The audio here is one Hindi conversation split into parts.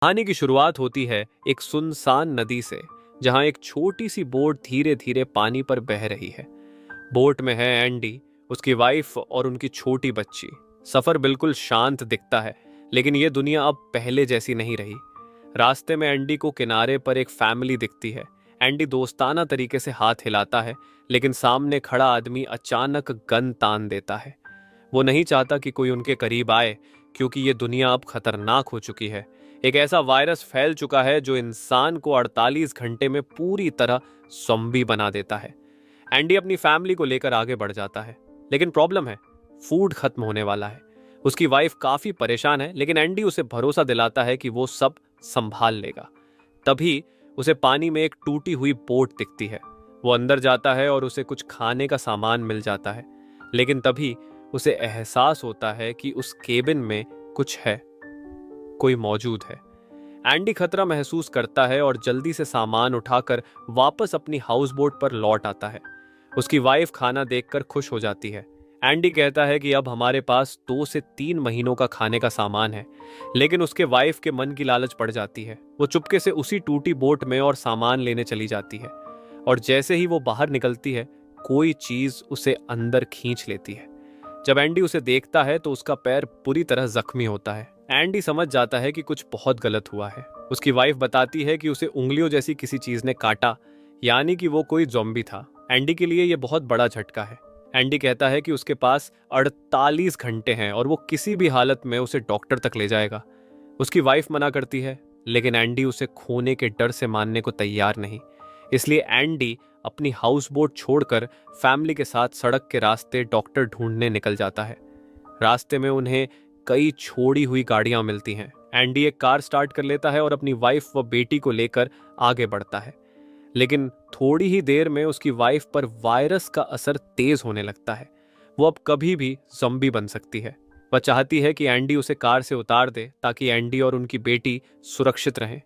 कहानी की शुरुआत होती है एक सुनसान नदी से, जहां एक छोटी सी बोट धीरे धीरे पानी पर बह रही है। बोट में है एंडी, उसकी वाइफ और उनकी छोटी बच्ची। सफर बिल्कुल शांत दिखता है, लेकिन ये दुनिया अब पहले जैसी नहीं रही। रास्ते में एंडी को किनारे पर एक फैमिली दिखती है। एंडी दोस्ताना तरीके से हाथ हिलाता है, लेकिन सामने खड़ा आदमी अचानक गन तान देता है। वो नहीं चाहता कि कोई उनके करीब आए, क्योंकि ये दुनिया अब खतरनाक हो चुकी है। एक ऐसा वायरस फैल चुका है जो इंसान को 48 घंटे में पूरी तरह ज़ॉम्बी बना देता है। एंडी अपनी फैमिली को लेकर आगे बढ़ जाता है, लेकिन प्रॉब्लम है, फूड खत्म होने वाला है। उसकी वाइफ काफी परेशान है, लेकिन एंडी उसे भरोसा दिलाता है कि वो सब संभाल लेगा। तभी उसे पानी में एक टूटी हुई बोट दिखती है। वो अंदर जाता है और उसे कुछ खाने का सामान मिल जाता है, लेकिन तभी उसे एहसास होता है कि उस केबिन में कुछ है, कोई मौजूद है। एंडी खतरा महसूस करता है और जल्दी से सामान उठाकर वापस अपनी हाउस बोट पर लौट आता है। उसकी वाइफ खाना देखकर खुश हो जाती है। एंडी कहता है कि अब हमारे पास 2 से 3 महीनों का खाने का सामान है, लेकिन उसके वाइफ के मन की लालच पड़ जाती है। वो चुपके से उसी टूटी बोट में और सामान लेने चली जाती है, और जैसे ही वो बाहर निकलती है, कोई चीज उसे अंदर खींच लेती है। जब एंडी उसे देखता है तो उसका पैर पूरी तरह जख्मी होता है। एंडी समझ जाता है कि कुछ बहुत गलत हुआ है। उसकी वाइफ बताती है कि उसे उंगलियों जैसी किसी चीज ने काटा, यानी कि वो कोई ज़ॉम्बी था। एंडी के लिए ये बहुत बड़ा झटका है। एंडी कहता है कि उसके पास 48 घंटे हैं और वो किसी भी हालत में उसे डॉक्टर तक ले जाएगा। उसकी वाइफ मना करती है, लेकिन एंडी उसे खोने के डर से मानने को तैयार नहीं। इसलिए एंडी अपनी हाउस बोट छोड़कर फैमिली के साथ सड़क के रास्ते डॉक्टर ढूंढने निकल जाता है। रास्ते में उन्हें कई छोड़ी हुई गाड़ियां मिलती हैं। एंडी एक कार स्टार्ट कर लेता है और अपनी वाइफ व बेटी को लेकर आगे बढ़ता है, लेकिन थोड़ी ही देर में उसकी वाइफ पर वायरस का असर तेज होने लगता है। वो अब कभी भी ज़ॉम्बी बन सकती है। वह चाहती है कि एंडी उसे कार से उतार दे, ताकि एंडी और उनकी बेटी सुरक्षित रहें।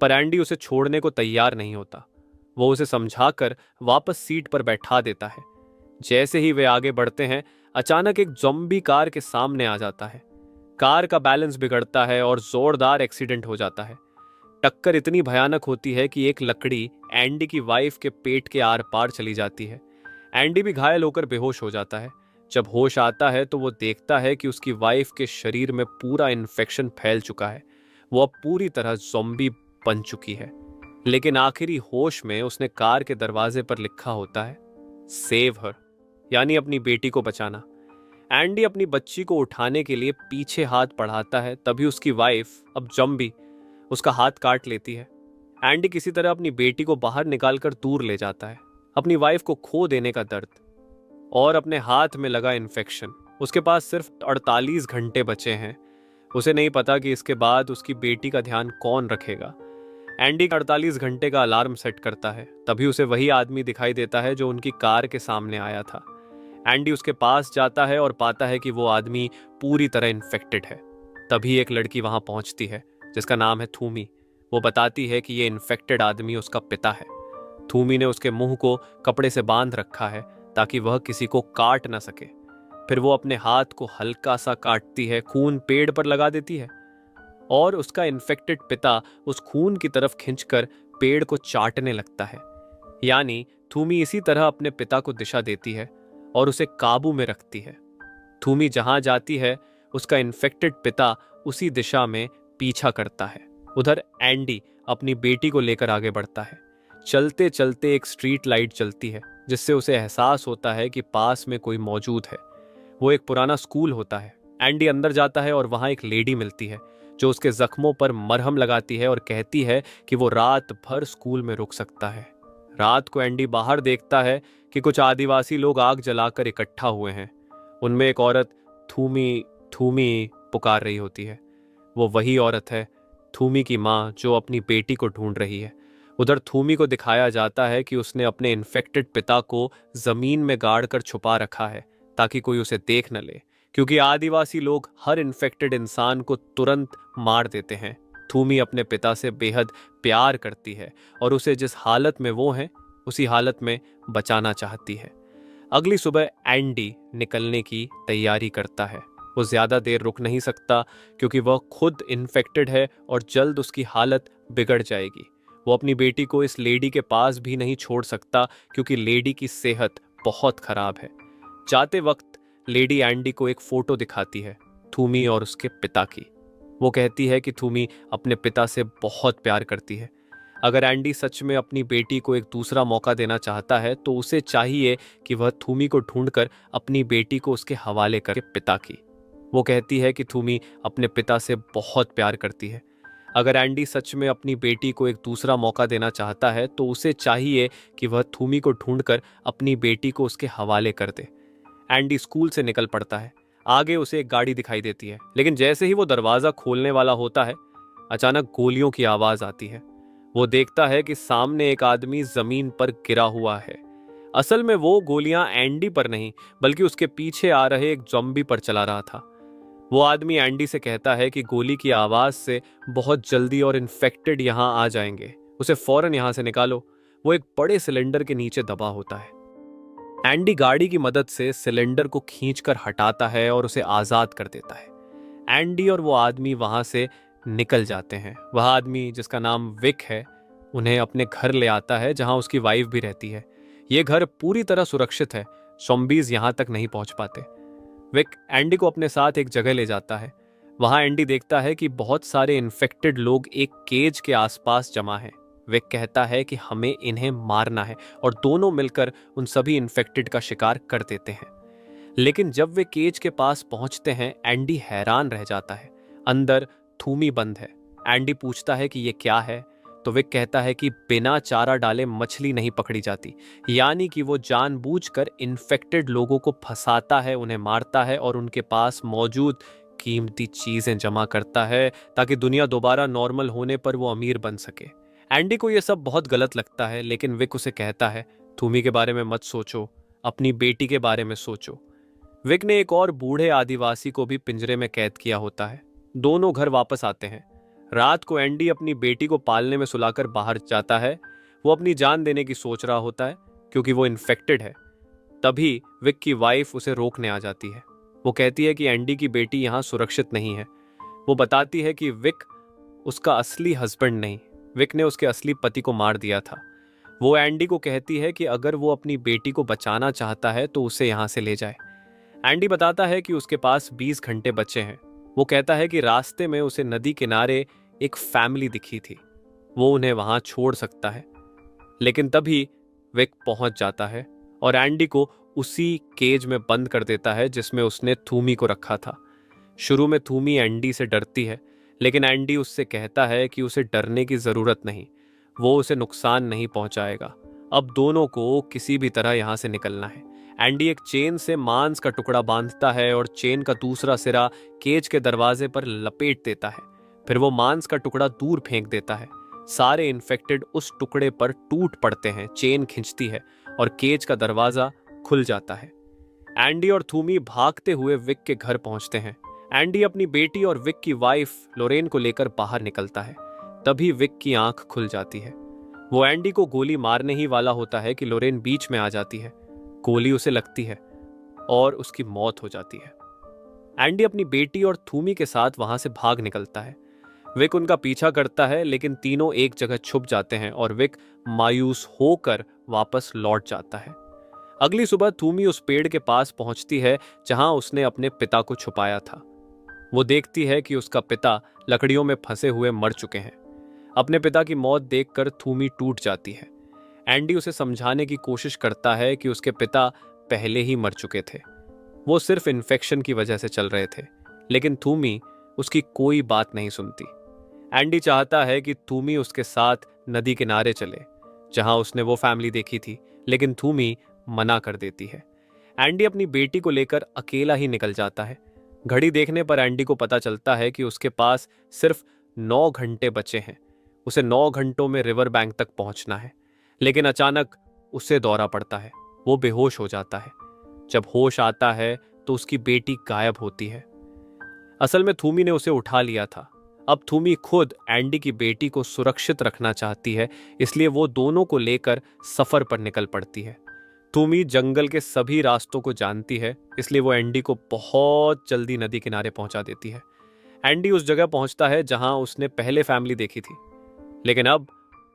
पर एंडी उसे छोड़ने को तैयार नहीं होता। वो उसे समझाकर वापस सीट पर बैठा देता है। जैसे ही वे आगे बढ़ते हैं, अचानक एक ज़ॉम्बी कार के सामने आ जाता है। कार का बैलेंस बिगड़ता है और जोरदार एक्सीडेंट हो जाता है। टक्कर इतनी भयानक होती है कि एक लकड़ी एंडी की वाइफ के पेट के आर पार चली जाती है। एंडी भी घायल होकर बेहोश हो जाता है। जब होश आता है तो वो देखता है कि उसकी वाइफ के शरीर में पूरा इन्फेक्शन फैल चुका है। वो अब पूरी तरह ज़ॉम्बी बन चुकी है। लेकिन आखिरी होश में उसने कार के दरवाजे पर लिखा होता है, सेव हर, यानी अपनी बेटी को बचाना। एंडी अपनी बच्ची को उठाने के लिए पीछे हाथ बढ़ाता है, तभी उसकी वाइफ, अब ज़ॉम्बी, उसका हाथ काट लेती है। एंडी किसी तरह अपनी बेटी को बाहर निकालकर दूर ले जाता है। अपनी वाइफ को खो देने का दर्द और अपने हाथ में लगा इन्फेक्शन। उसके पास सिर्फ 48 घंटे बचे हैं। उसे नहीं पता कि इसके बाद उसकी बेटी का ध्यान कौन रखेगा। एंडी 48 घंटे का अलार्म सेट करता है। तभी उसे वही आदमी दिखाई देता है जो उनकी कार के सामने आया था। एंडी उसके पास जाता है और पाता है कि वो आदमी पूरी तरह इन्फेक्टेड है। तभी एक लड़की वहां पहुंचती है, जिसका नाम है थूमी। वो बताती है कि ये इन्फेक्टेड आदमी उसका पिता है। थूमी ने उसके मुंह को कपड़े से बांध रखा है, ताकि वह किसी को काट ना सके। फिर वो अपने हाथ को हल्का सा काटती है, खून पेड़ पर लगा देती है, और उसका इन्फेक्टेड पिता उस खून की तरफ खिंचकर पेड़ को चाटने लगता है। यानी थूमी इसी तरह अपने पिता को दिशा देती है और उसे काबू में रखती है। थूमी जहां जाती है, उसका इन्फेक्टेड पिता उसी दिशा में पीछा करता है। उधर एंडी अपनी बेटी को लेकर आगे बढ़ता है। चलते चलते एक स्ट्रीट लाइट जलती है, जिससे उसे एहसास होता है कि पास में कोई मौजूद है। वो एक पुराना स्कूल होता है। एंडी अंदर जाता है और वहां एक लेडी मिलती है, जो उसके जख्मों पर मरहम लगाती है और कहती है कि वो रात भर स्कूल में रुक सकता है। रात को एंडी बाहर देखता है कि कुछ आदिवासी लोग आग जलाकर इकट्ठा हुए हैं। उनमें एक औरत थूमी थूमी पुकार रही होती है। वो वही औरत है, थूमी की माँ, जो अपनी बेटी को ढूंढ रही है। उधर थूमी को दिखाया जाता है कि उसने अपने इन्फेक्टेड पिता को जमीन में गाड़ कर छुपा रखा है, ताकि कोई उसे देख न ले, क्योंकि आदिवासी लोग हर इन्फेक्टेड इंसान को तुरंत मार देते हैं। थूमी अपने पिता से बेहद प्यार करती है और उसे जिस हालत में वो है, उसी हालत में बचाना चाहती है। अगली सुबह एंडी निकलने की तैयारी करता है। वो ज़्यादा देर रुक नहीं सकता क्योंकि वह खुद इन्फेक्टेड है और जल्द उसकी हालत बिगड़ जाएगी। वो अपनी बेटी को इस लेडी के पास भी नहीं छोड़ सकता क्योंकि लेडी की सेहत बहुत खराब है। जाते वक्त लेडी एंडी को एक फोटो दिखाती है, थूमी और उसके पिता की। वो कहती है कि थूमी अपने पिता से बहुत प्यार करती है। अगर एंडी सच में अपनी बेटी को एक दूसरा मौका देना चाहता है तो उसे चाहिए कि वह थूमी को ढूंढकर अपनी बेटी को उसके हवाले करे पिता की। वो कहती है कि थूमी अपने पिता से बहुत प्यार करती है। अगर एंडी सच में अपनी बेटी को एक दूसरा मौका देना चाहता है तो उसे चाहिए कि वह थूमी को ढूंढकर अपनी बेटी को उसके हवाले कर दे। एंडी स्कूल से निकल पड़ता है। आगे उसे एक गाड़ी दिखाई देती है, लेकिन जैसे ही वो दरवाजा खोलने वाला होता है, अचानक गोलियों की आवाज आती है। वो देखता है कि सामने एक आदमी जमीन पर गिरा हुआ है। असल में वो गोलियां एंडी पर नहीं बल्कि उसके पीछे आ रहे एक ज़ॉम्बी पर चला रहा था। वो आदमी एंडी से कहता है कि गोली की आवाज से बहुत जल्दी और इन्फेक्टेड यहां आ जाएंगे, उसे फौरन यहां से निकालो। वो एक बड़े सिलेंडर के नीचे दबा होता है। एंडी गाड़ी की मदद से सिलेंडर को खींचकर हटाता है और उसे आजाद कर देता है। एंडी और वो आदमी वहां से निकल जाते हैं। वह आदमी, जिसका नाम विक है, उन्हें अपने घर ले आता है जहां उसकी वाइफ भी रहती है। ये घर पूरी तरह सुरक्षित है, ज़ॉम्बीज़ यहां तक नहीं पहुंच पाते। विक एंडी को अपने साथ एक जगह ले जाता है। वहां एंडी देखता है कि बहुत सारे इन्फेक्टेड लोग एक केज के आसपास जमा हैं। विक कहता है कि हमें इन्हें मारना है और दोनों मिलकर उन सभी इन्फेक्टेड का शिकार कर देते हैं। लेकिन जब वे केज के पास पहुंचते हैं, एंडी हैरान रह जाता है। अंदर थूमी बंद है। एंडी पूछता है कि ये क्या है, तो विक कहता है कि बिना चारा डाले मछली नहीं पकड़ी जाती, यानी कि वो जानबूझकर इन्फेक्टेड लोगों को फंसाता है, उन्हें मारता है और उनके पास मौजूद कीमती चीजें जमा करता है ताकि दुनिया दोबारा नॉर्मल होने पर वो अमीर बन सके। एंडी को यह सब बहुत गलत लगता है, लेकिन विक उसे कहता है, थूमी के बारे में मत सोचो, अपनी बेटी के बारे में सोचो। विक ने एक और बूढ़े आदिवासी को भी पिंजरे में कैद किया होता है। दोनों घर वापस आते हैं। रात को एंडी अपनी बेटी को पालने में सुलाकर बाहर जाता है। वो अपनी जान देने की सोच रहा होता है क्योंकि वो इन्फेक्टेड है। तभी विक की वाइफ उसे रोकने आ जाती है। वो कहती है कि एंडी की बेटी यहाँ सुरक्षित नहीं है। वो बताती है कि विक उसका असली हस्बैंड नहीं, विक ने उसके असली पति को मार दिया था। वो एंडी को कहती है कि अगर वो अपनी बेटी को बचाना चाहता है तो उसे यहाँ से ले जाए। एंडी बताता है कि उसके पास 20 घंटे बचे हैं। वो कहता है कि रास्ते में उसे नदी किनारे एक फैमिली दिखी थी, वो उन्हें वहां छोड़ सकता है। लेकिन तभी विक पहुंच जाता है और एंडी को उसी केज में बंद कर देता है जिसमें उसने थूमी को रखा था। शुरू में थूमी एंडी से डरती है, लेकिन एंडी उससे कहता है कि उसे डरने की जरूरत नहीं, वो उसे नुकसान नहीं पहुंचाएगा। अब दोनों को किसी भी तरह यहां से निकलना है। एंडी एक चेन से मांस का टुकड़ा बांधता है और चेन का दूसरा सिरा केज के दरवाजे पर लपेट देता है। फिर वो मांस का टुकड़ा दूर फेंक देता है। सारे इन्फेक्टेड उस टुकड़े पर टूट पड़ते हैं। चेन खिंचती है और केज का दरवाजा खुल जाता है। एंडी और थूमी भागते हुए विक के घर पहुंचते हैं। एंडी अपनी बेटी और विक की वाइफ लोरेन को लेकर बाहर निकलता है। तभी विक की आंख खुल जाती है। वो एंडी को गोली मारने ही वाला होता है कि लोरेन बीच में आ जाती है। गोली उसे लगती है और उसकी मौत हो जाती है। एंडी अपनी बेटी और थूमी के साथ वहां से भाग निकलता है। विक उनका पीछा करता है, लेकिन तीनों एक जगह छुप जाते हैं और विक मायूस होकर वापस लौट जाता है। अगली सुबह थूमी उस पेड़ के पास पहुंचती है जहां उसने अपने पिता को छुपाया था। वो देखती है कि उसका पिता लकड़ियों में फंसे हुए मर चुके हैं। अपने पिता की मौत देखकर थूमी टूट जाती है। एंडी उसे समझाने की कोशिश करता है कि उसके पिता पहले ही मर चुके थे, वो सिर्फ इन्फेक्शन की वजह से चल रहे थे, लेकिन थूमी उसकी कोई बात नहीं सुनती। एंडी चाहता है कि थूमी उसके साथ नदी किनारे चले जहां उसने वो फैमिली देखी थी, लेकिन थूमी मना कर देती है। एंडी अपनी बेटी को लेकर अकेला ही निकल जाता है। घड़ी देखने पर एंडी को पता चलता है कि उसके पास सिर्फ 9 घंटे बचे हैं। उसे 9 घंटों में रिवर बैंक तक पहुंचना है, लेकिन अचानक उसे दौरा पड़ता है। वो बेहोश हो जाता है। जब होश आता है तो उसकी बेटी गायब होती है। असल में थूमी ने उसे उठा लिया था। अब थूमी खुद एंडी की बेटी को सुरक्षित रखना चाहती है, इसलिए वो दोनों को लेकर सफर पर निकल पड़ती है। थूमी जंगल के सभी रास्तों को जानती है, इसलिए वो एंडी को बहुत जल्दी नदी किनारे पहुंचा देती है। एंडी उस जगह पहुंचता है जहां उसने पहले फैमिली देखी थी, लेकिन अब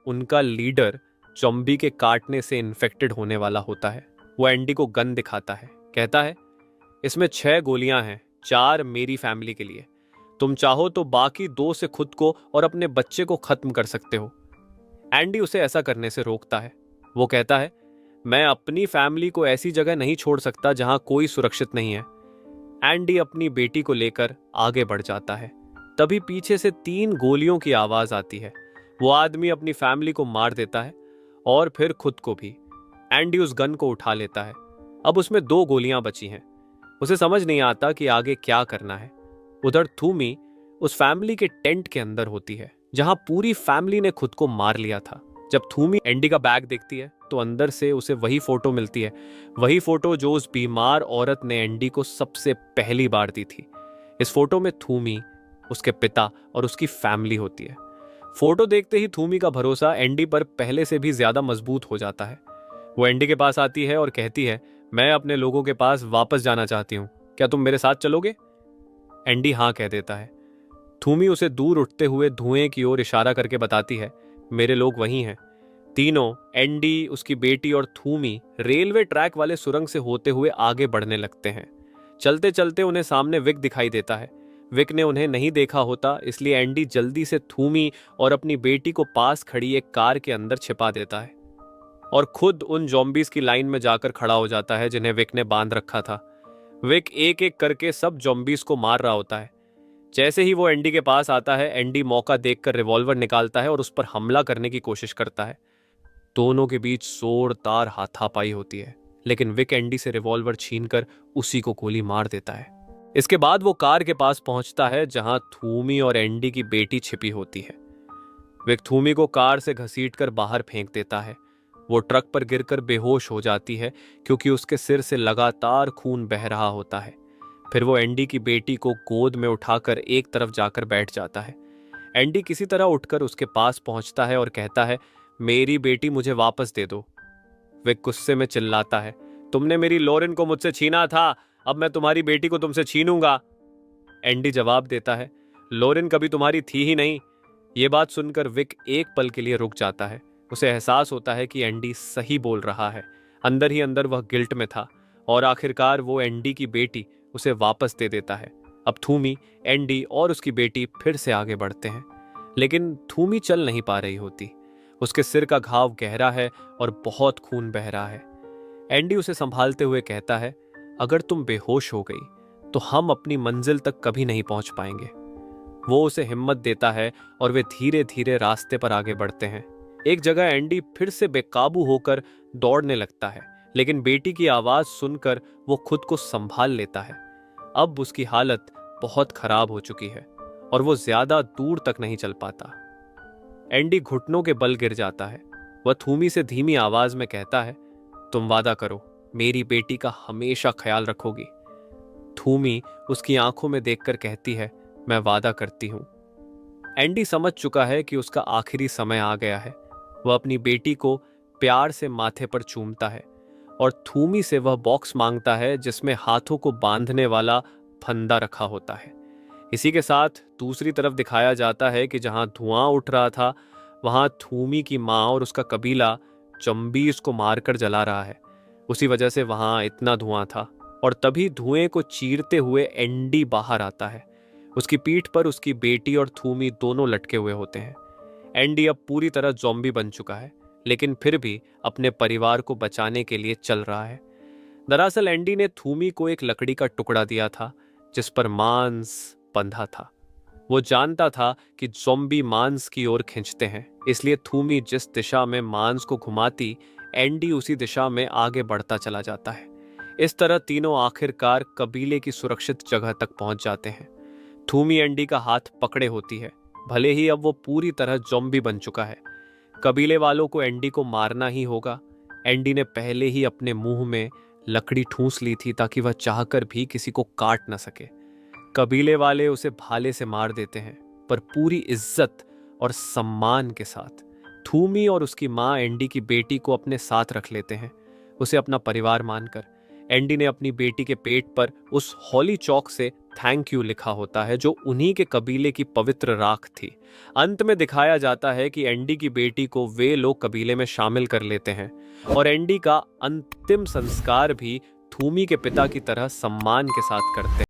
उनका लीडर ज़ॉम्बी के काटने से इन्फेक्टेड होने वाला होता है। वो एंडी को गन दिखाता है, कहता है इसमें 6 गोलियां हैं, 4 मेरी फैमिली के लिए। तुम चाहो तो बाकी 2 से खुद को और अपने बच्चे को खत्म कर सकते हो। एंडी उसे ऐसा करने से रोकता है। वो कहता है मैं अपनी फैमिली को ऐसी जगह नहीं छोड़ सकता जहां कोई सुरक्षित नहीं है। एंडी अपनी बेटी को लेकर आगे बढ़ जाता है। तभी पीछे से 3 गोलियों की आवाज आती है। वो आदमी अपनी फैमिली को मार देता है और फिर खुद को भी। एंडी उस गन को उठा लेता है। अब उसमें 2 गोलियां बची हैं। उसे समझ नहीं आता कि आगे क्या करना है। उधर थूमी उस फैमिली के टेंट के अंदर होती है जहां पूरी फैमिली ने खुद को मार लिया था। जब थूमी एंडी का बैग देखती है तो अंदर से उसे वही फोटो मिलती है, वही फोटो जो उस बीमार औरत ने एंडी को सबसे पहली बार दी थी। इस फोटो में थूमी, उसके पिता और उसकी फैमिली होती है। फोटो देखते ही थूमी का भरोसा एंडी पर पहले से भी ज्यादा मजबूत हो जाता है। वो एंडी के पास आती है और कहती है मैं अपने लोगों के पास वापस जाना चाहती हूँ, क्या तुम मेरे साथ चलोगे? एंडी हाँ कह देता है। थूमी उसे दूर उठते हुए धुएं की ओर इशारा करके बताती है मेरे लोग वहीं हैं। तीनों, एंडी, उसकी बेटी और थूमी, रेलवे ट्रैक वाले सुरंग से होते हुए आगे बढ़ने लगते हैं। चलते चलते उन्हें सामने विक दिखाई देता है। विक ने उन्हें नहीं देखा होता, इसलिए एंडी जल्दी से थूमी और अपनी बेटी को पास खड़ी एक कार के अंदर छिपा देता है और खुद उन ज़ॉम्बीज़ की लाइन में जाकर खड़ा हो जाता है जिन्हें विक ने बांध रखा था। विक एक एक करके सब ज़ॉम्बीज़ को मार रहा होता है। जैसे ही वो एंडी के पास आता है, एंडी मौका देखकर रिवॉल्वर निकालता है और उस पर हमला करने की कोशिश करता है। दोनों के बीच जोरदार हाथापाई होती है, लेकिन विक एंडी से रिवॉल्वर छीनकर उसी को गोली मार देता है। इसके बाद वो कार के पास पहुंचता है जहां थूमी और एंडी की बेटी छिपी होती है। विक थूमी को कार से घसीटकर बाहर फेंक देता है। वो ट्रक पर गिरकर बेहोश हो जाती है क्योंकि उसके सिर से लगातार खून बह रहा होता है। फिर वो एंडी की बेटी को गोद में उठाकर एक तरफ जाकर बैठ जाता है। एंडी किसी तरह उठकर उसके पास पहुंचता है और कहता है मेरी बेटी मुझे वापस दे दो। विक गुस्से में चिल्लाता है तुमने मेरी लॉरेन को मुझसे छीना था, अब मैं तुम्हारी बेटी को तुमसे छीनूंगा। एंडी जवाब देता है लॉरेन कभी तुम्हारी थी ही नहीं। ये बात सुनकर विक एक पल के लिए रुक जाता है। उसे एहसास होता है कि एंडी सही बोल रहा है। अंदर ही अंदर वह गिल्ट में था और आखिरकार वो एंडी की बेटी उसे वापस दे देता है। अब थूमी, एंडी और उसकी बेटी फिर से आगे बढ़ते हैं, लेकिन थूमी चल नहीं पा रही होती। उसके सिर का घाव गहरा है और बहुत खून बह रहा है। एंडी उसे संभालते हुए कहता है अगर तुम बेहोश हो गई तो हम अपनी मंजिल तक कभी नहीं पहुंच पाएंगे। वो उसे हिम्मत देता है और वे धीरे धीरे रास्ते पर आगे बढ़ते हैं। एक जगह एंडी फिर से बेकाबू होकर दौड़ने लगता है, लेकिन बेटी की आवाज सुनकर वो खुद को संभाल लेता है। अब उसकी हालत बहुत खराब हो चुकी है और वो ज्यादा दूर तक नहीं चल पाता। एंडी घुटनों के बल गिर जाता है। वह थूमी से धीमी आवाज में कहता है तुम वादा करो मेरी बेटी का हमेशा ख्याल रखोगी। थूमी उसकी आंखों में देखकर कहती है मैं वादा करती हूं। एंडी समझ चुका है कि उसका आखिरी समय आ गया है। वह अपनी बेटी को प्यार से माथे पर चूमता है और थूमी से वह बॉक्स मांगता है जिसमें हाथों को बांधने वाला फंदा रखा होता है। इसी के साथ दूसरी तरफ दिखाया जाता है कि जहां धुआं उठ रहा था वहां थूमी की माँ और उसका कबीला ज़ॉम्बीज़ को मारकर जला रहा है। उसी वजह से वहां इतना धुआं था और तभी धुएं को चीरते हुए एंडी बाहर आता है। उसकी पीठ पर उसकी बेटी और थूमी दोनों लटके हुए होते हैं। एंडी अब पूरी तरह ज़ॉम्बी बन चुका है, लेकिन फिर भी अपने परिवार को बचाने के लिए चल रहा है। दरअसल एंडी ने थूमी को एक लकड़ी का टुकड़ा दिया था जिस पर मांस बंधा था। वो जानता था कि ज़ॉम्बी मांस की ओर खींचते हैं, इसलिए थूमी जिस दिशा में मांस को घुमाती एंडी उसी दिशा में आगे बढ़ता चला जाता है। इस तरह तीनों आखिरकार कबीले की सुरक्षित जगह तक पहुंच जाते हैं। थूमी एंडी का हाथ पकड़े होती है, भले ही अब वो पूरी तरह ज़ॉम्बी बन चुका है। कबीले वालों को एंडी को मारना ही होगा। एंडी ने पहले ही अपने मुंह में लकड़ी ठूंस ली थी ताकि वह चाहकर भी किसी को काट न सके। कबीले वाले उसे भाले से मार देते हैं, पर पूरी इज्जत और सम्मान के साथ। थूमी और उसकी माँ एंडी की बेटी को अपने साथ रख लेते हैं। उसे अपना परिवार मानकर। एंडी ने अपनी बेटी के पेट पर उस हॉली चौक से थैंक यू लिखा होता है, जो उन्हीं के कबीले की पवित्र राख थी। अंत में दिखाया जाता है कि एंडी की बेटी को वे लोग कबीले में शामिल कर लेते हैं और एंडी का अंतिम संस्कार भी थूमी के पिता की तरह सम्मान के साथ करते हैं।